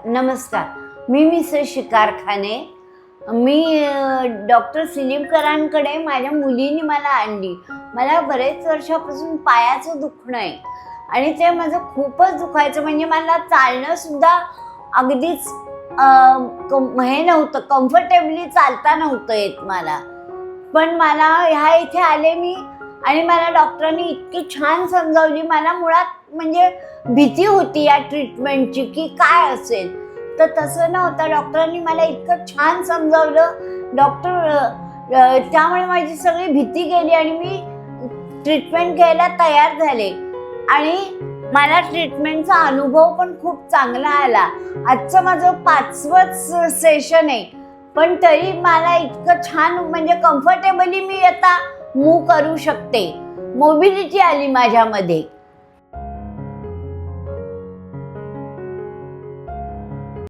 नमस्कार, मी मिसेस शिकारखाने. मी डॉक्टर सिलीमकरांकडे माझ्या मुलीने मला आणली. मला बरेच वर्षापासून पायाचं दुखणं आहे आणि ते माझं खूपच दुखायचं. म्हणजे मला चालणंसुद्धा अगदीच हे नव्हतं, कम्फर्टेबली चालता नव्हतं येत मला. पण मला ह्या इथे आले मी आणि मला डॉक्टरांनी इतकी छान समजावली. मला मुळात म्हणजे भीती होती या ट्रीटमेंटची की काय असेल, तर तसं नव्हतं. डॉक्टरांनी मला इतकं छान समजावलं त्यामुळे माझी सगळी भीती गेली आणि मी ट्रीटमेंट घ्यायला तयार झाले आणि मला ट्रीटमेंटचा अनुभव पण खूप चांगला आला. आजचं माझं 5वं सेशन आहे, पण तरी मला इतकं छान म्हणजे कम्फर्टेबली मी आता मूव्ह करू शकते. मोबिलिटी आली माझ्यामध्ये.